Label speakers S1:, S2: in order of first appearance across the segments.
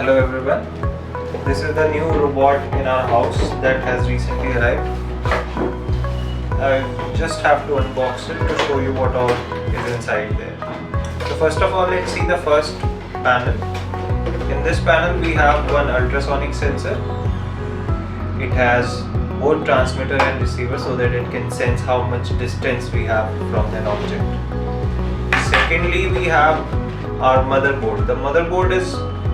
S1: Hello everyone, this is the new robot in our house that has recently arrived. I just have to unbox it to show you what all is inside there. So first of all, let's see the first panel. In this panel we have one ultrasonic sensor. It has both transmitter and receiver so that it can sense how much distance we have from an object. Secondly, we have our motherboard. The motherboard is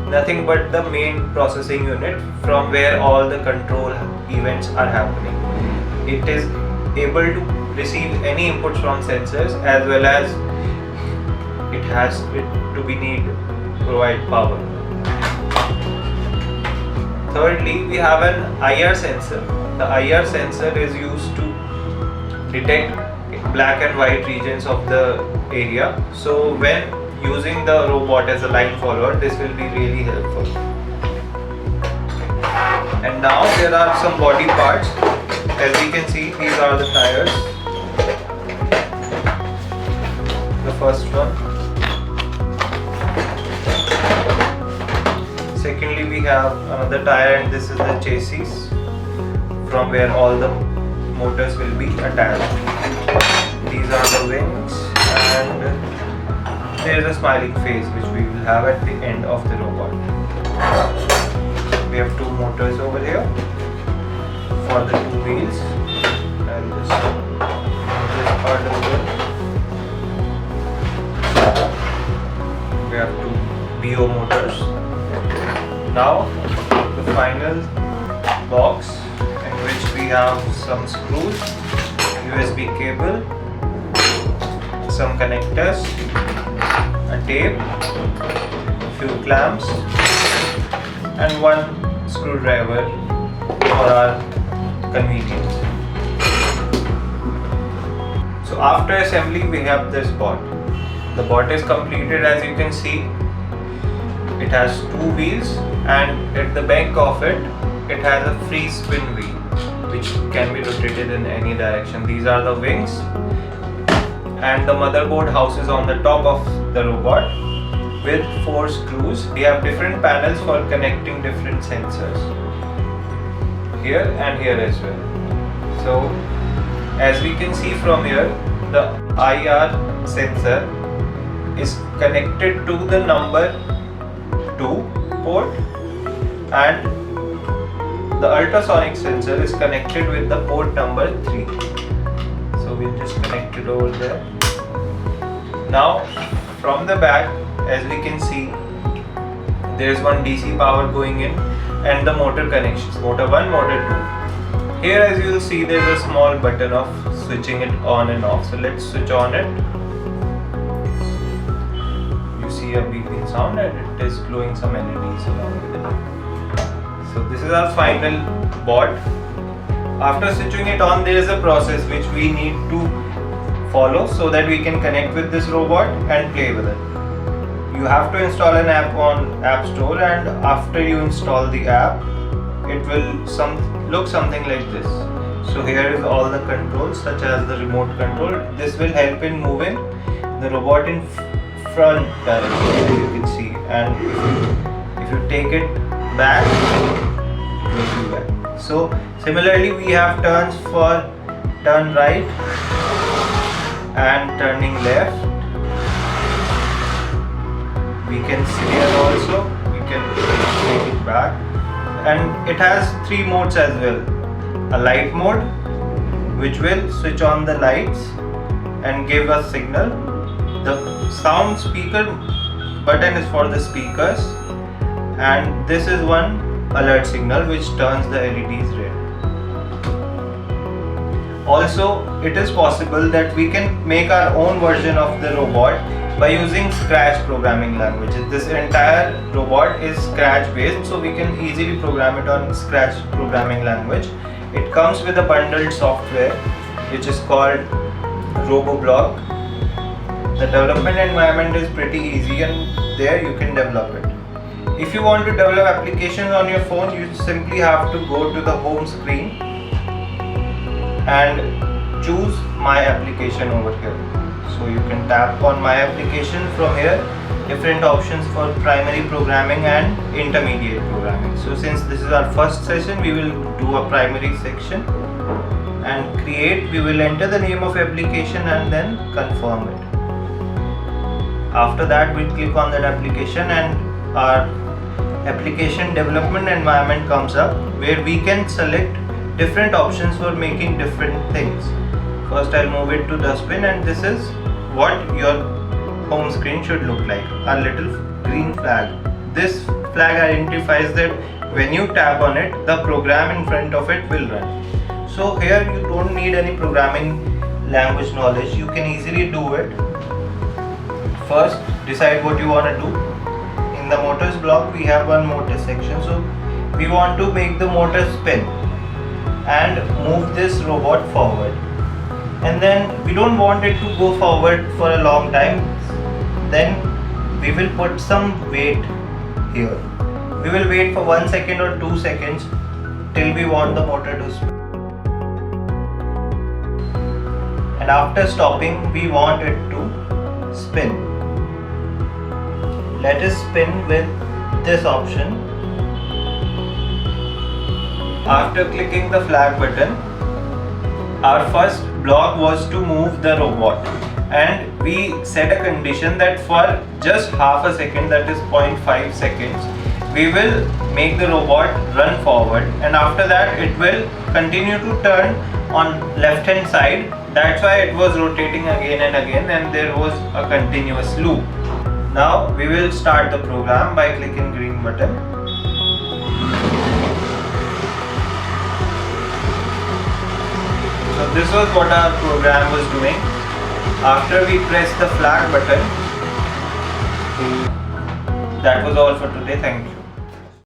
S1: nothing but the main processing unit from where all the control events are happening. It is able to receive any inputs from sensors, as well as it has to be need to provide power. Thirdly, we have an IR sensor. The IR sensor is used to detect black and white regions of the area. So when using the robot as a line follower, this will be really helpful. And now there are some body parts. As we can see, these are the tires. The first one. Secondly, we have another tire, and this is the chassis from where all the motors will be attached. These are the wings, and there is a smiling face which we will have at the end of the robot. We have two motors over here for the two wheels, and this part as well. We have two BO motors. Now the final box, in which we have some screws, USB cable, some connectors, a tape, a few clamps, and one screwdriver for our convenience. So after assembly, we have this bot. The bot is completed. As you can see, it has two wheels, and at the back of it, it has a free spin wheel which can be rotated in any direction. These are the wings, and the motherboard house is on the top of the robot with 4 screws. We have different panels for connecting different sensors here and here as well. So as we can see from here, the IR sensor is connected to the number 2 port, and the ultrasonic sensor is connected with the port number 3. So we'll just connect it over there. Now from the back, as we can see, there is one DC power going in and the motor connections, motor 1, motor 2. Here, as you will see, there is a small button of switching it on and off. So let's switch on it. You see a beeping sound, and it is glowing some LEDs along with it. So this is our final board. After switching it on, there is a process which we need to follow so that we can connect with this robot and play with it. You have to install an app on App Store, and after you install the app, it will look something like this. So here is all the controls, such as the remote control. This will help in moving the robot in front direction, as you can see, and if you take it back, it will be back. So similarly, we have turns for turn right and turning left. We can steer also, we can take it back, and it has 3 modes as well. A light mode, which will switch on the lights and give a signal. The sound speaker button is for the speakers, and this is one alert signal which turns the LEDs red. Also, it is possible that we can make our own version of the robot by using Scratch programming language. This entire robot is Scratch based, so we can easily program it on Scratch programming language. It comes with a bundled software which is called RoboBlock. The development environment is pretty easy, and there you can develop it. If you want to develop applications on your phone, you simply have to go to the home screen and choose my application over here. So you can tap on my application. From here, different options for primary programming and intermediate programming. So since this is our first session, we will do a primary section, and create, we will enter the name of application and then confirm it. After that, we'll click on that application and our application development environment comes up, where we can select different options for making different things. First, I'll move it to dustbin, and this is what your home screen should look like. A little green flag. This flag identifies that when you tap on it, the program in front of it will run. So here you don't need any programming language knowledge. You can easily do it. First, decide what you want to do. In the motors block, we have one motor section. So we want to make the motor spin and move this robot forward. And then we don't want it to go forward for a long time. Then we will put some weight here. We will wait for 1 second or 2 seconds till we want the motor to spin. And after stopping, we want it to spin. Let us spin with this option. After clicking the flag button, our first block was to move the robot, and we set a condition that for just half a second, that is 0.5 seconds, we will make the robot run forward, and after that it will continue to turn on left hand side. That's why it was rotating again and again, and there was a continuous loop. Now we will start the program by clicking green button. So this was what our program was doing. After we press the flag button, that was all for today. Thank you.